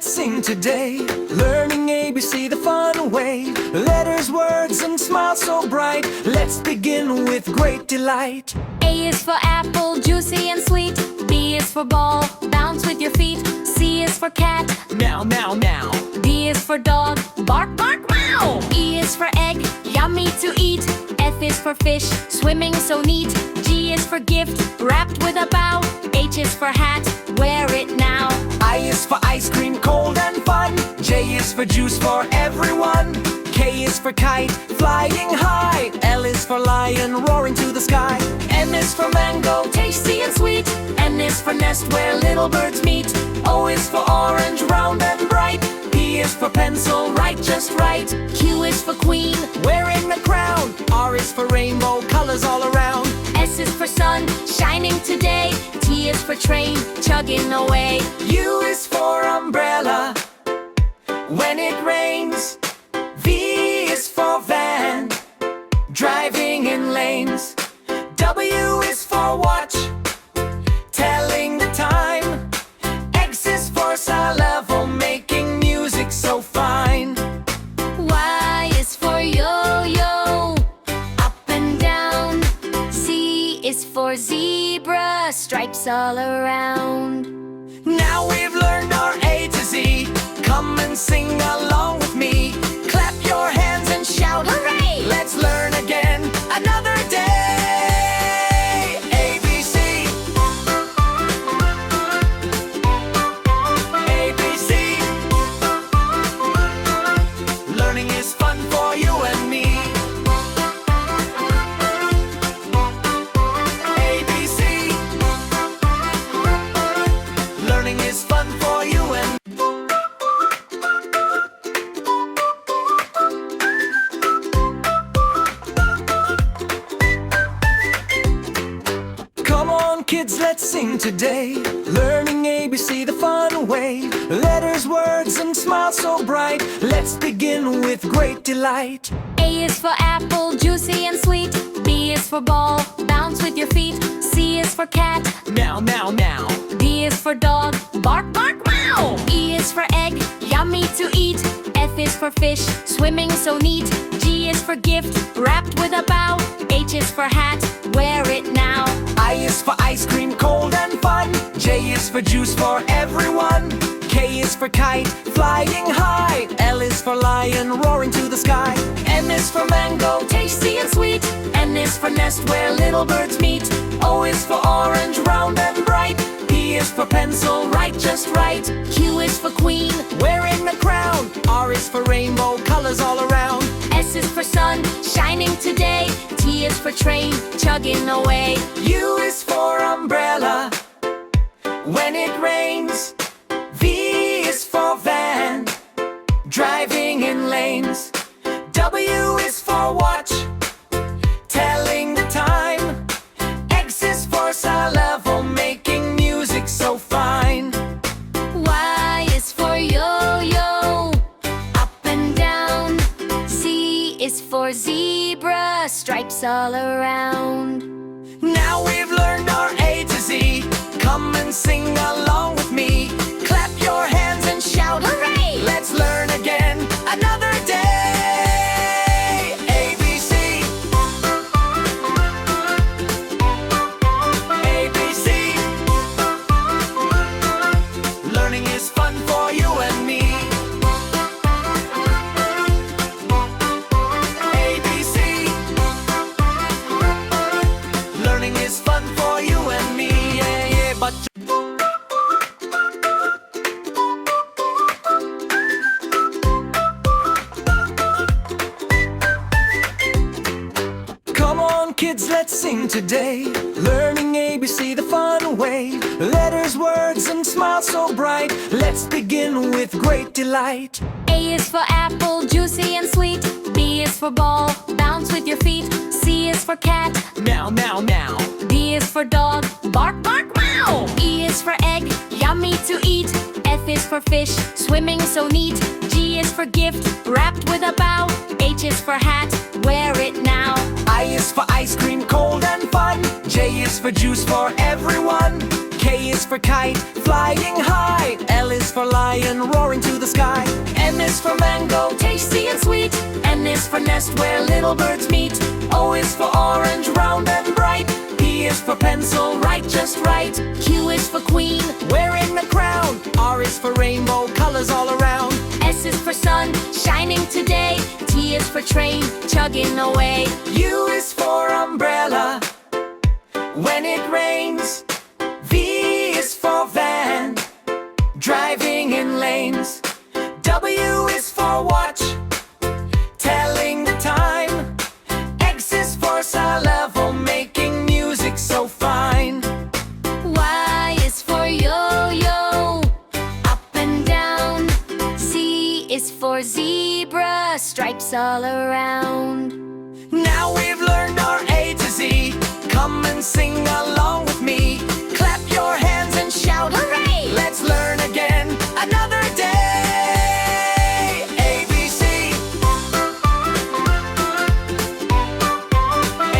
let's sing today. Learning ABC the fun way. Letters, words, and smiles so bright. Let's begin with great delight. A is for apple, juicy and sweet. B is for ball, bounce with your feet. C is for cat, Meow, meow, meow. D is for dog, bark, bark, meow. E is for egg, yummy to eat. F is for fish, swimming so neat. G is for gift, wrapped with a bow. H is for hat, wear it now. I is for ice cream, cold and fun. J is for juice for everyone. K is for kite, flying high. L is for lion, roaring to the sky. M is for mango, tasty and sweet. N is for nest where little birds meet. O is for orange, round and bright. P is for pencil, write just right. Q is for queen, Wearing the crown. R is for rainbow, colors all around. S is for sun, shining today. T is for train, chugging away. U is for umbrella when it rains. V is for van, driving in lanes. W is for watch, telling the time. X is for salvo, making music so fine. Y is for yo-yo, up and down. Z is for zebra, stripes all around. Now we've learned our A to Z. Come and sing along with me. Clap your hands and shout hooray! Let's learn again another day. ABC. ABC. Learning is fun for you and me. ABC. Learning is fun for you and Come on, kids, let's sing today. Learning ABC the fun way. Letters, words, and smiles so bright. Let's begin with great delight. A is for apple, juicy and sweet. B is for ball, bounce with your feet. C is for cat, Meow, meow, meow. D is for dog, bark, bark, meow. E is for egg, yummy to eat. F is for fish, swimming so neat. G is for gift, wrapped with a bow. H is for hat, wear it now. I is for ice cream, cold and fun. J is for juice for everyone. K is for kite, flying high. L is for lion, roaring to the sky. M is for mango, tasty and sweet. N is for nest where little birds meet. O is for orange, round and bright. P is for pencil, write just right. Q is for queen, Wearing the crown. R is for rainbow, colors all around. S is for sun, shining today. T is for train, chugging away. U is for umbrella when it rains. V is for van, driving in lanes. W is for watch, telling the time. X is for salvo, making music so fine. Y is for yo-yo, up and down. Z is for zebra, stripes all around. Now we've learned our A to Z. Come and sing along with me. Clap your hands and shout hooray! Let's learn again another day. ABC. ABC. Learning is fun for you and me. ABC. Learning is fun for you and me. Yeah, yeah, but come on, kids, let's sing today. Learning ABC the fun way. Letters, words, and smiles so bright. Let's begin with great delight. A is for apple, juicy and sweet. B is for ball, bounce with your feet. C is for cat, Meow, meow, meow. D is for dog, bark, bark, meow. E is for egg, yummy to eat. F is for fish, swimming so neat. G is for gift, wrapped with a bow. H is for hat, wear it now. I is for ice cream, cold and fun. J is for juice for everyone. K is for kite, flying high. L is for lion, roaring to the sky. M is for mango, tasty and sweet. N is for nest, where little birds meet. O is for orange, round and bright. P is for pencil, write just right. Q is for queen, wearing the crown. R is for rainbow, colors all around. S is for sun, shining today. T is for train, chugging away. U is for umbrella, when it rains. V is for van, driving in lanes. W is for watch, telling the time. X is for level, making music so fine. Y is for yo-yo, up and down. Z is for zebra, stripes all around. Now we've learned our A to Z. Come and sing along with me. Clap your hands and shout hooray! Let's learn again another day. A, B, C.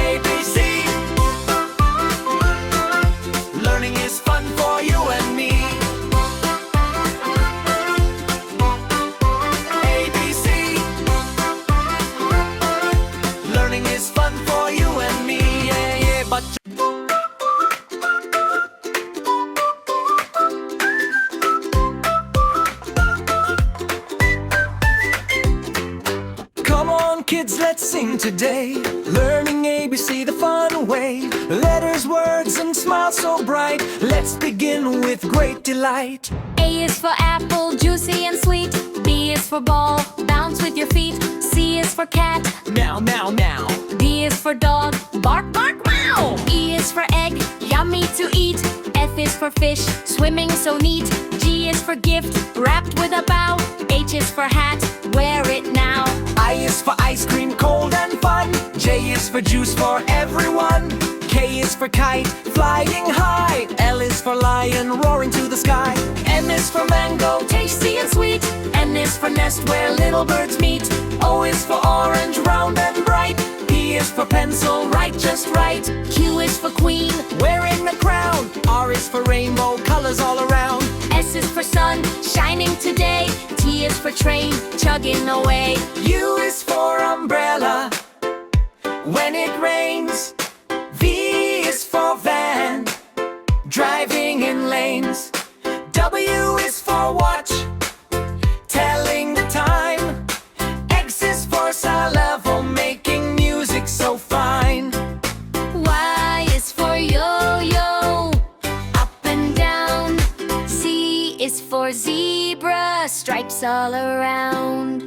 A, B, C. Learning is fun for you and me. A, B, C. Learning is fun for you and me. Yeah, yeah, but come on, kids, let's sing today. Learning ABC the fun way. Letters, words, and smiles so bright. Let's begin with great delight. A is for apple, juicy and sweet. B is for ball, bounce with your feet. C is for cat, Meow, meow, meow. D is for dog, bark, bark, meow. E is for egg, yummy to eat. F is for fish, swimming so neat. G is for gift, wrapped with a bow. H is for hat, wear it now. I is for ice cream, cold and fun. J is for juice for everyone. K is for kite, flying high. L is for lion, roaring to the sky. M is for mango, tasty and sweet. N is for nest, where little birds meet. O is for orange, round and bright. P is for pencil, write just right. Q is for queen, Wearing the crown. R is for rainbow, colors all around. S is for sun, shining today. T is for train, chugging away. U is for umbrella, when it rains. V is for van, driving in lanes. W is for watch, telling the time. X is for level, making music so fine. Y is for yo-yo, up and down. Z is for zebra, stripes all around.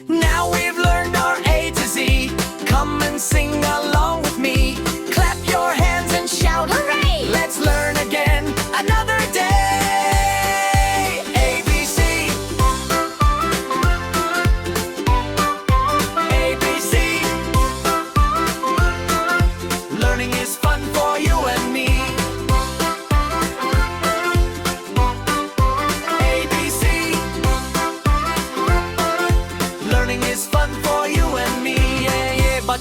Now we've learned our A to Z. Come and sing along with me. Clap your hands and shout hooray! Let's learn again another day. A, B, C. A, B, C. Learning is fun for you and me. A, B, C. Learning is fun for you and me. Yeah, yeah, but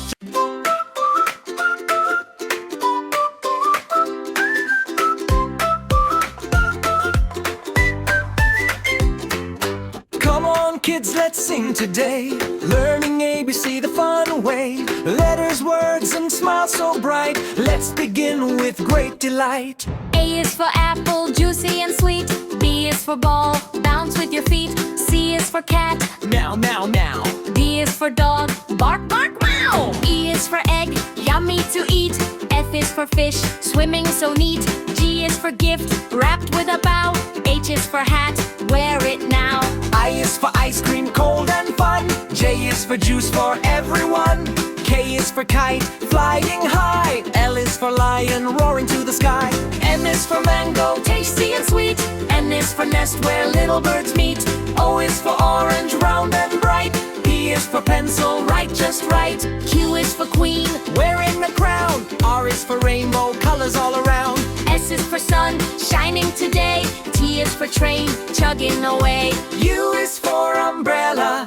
come on, kids, let's sing today. Learning ABC the fun way. Letters, words, and smiles so bright. Let's begin with great delight. A is for apple, juicy and sweet. B is for ball, bounce with your feet. C is for cat, Meow, meow, meow. D is for dog, bark, bark, meow. E is for egg, yummy to eat. F is for fish, swimming so neat. G is for gift, wrapped with a bow. H is for hat, wear it now. I is for ice cream, cold and fun. J is for juice for everyone. K is for kite, flying high. L is for lion, roaring to the sky. M is for mango, tasty and sweet. N is for nest, where little birds meet. O is for orange, round and bright. P is for pencil, write just right. Q is for queen, Wearing the crown. R is for rainbow, colors all around. S is for sun, shining today. T is for train, chugging away. U is for umbrella,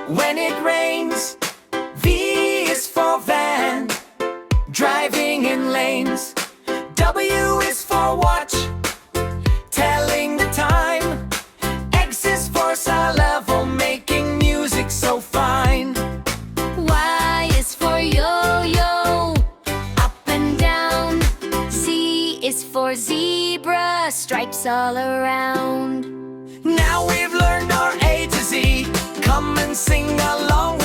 when it rains. V is for van, driving in lanes. W is for watch, shapes all around. Now we've learned our A to Z. Come and sing along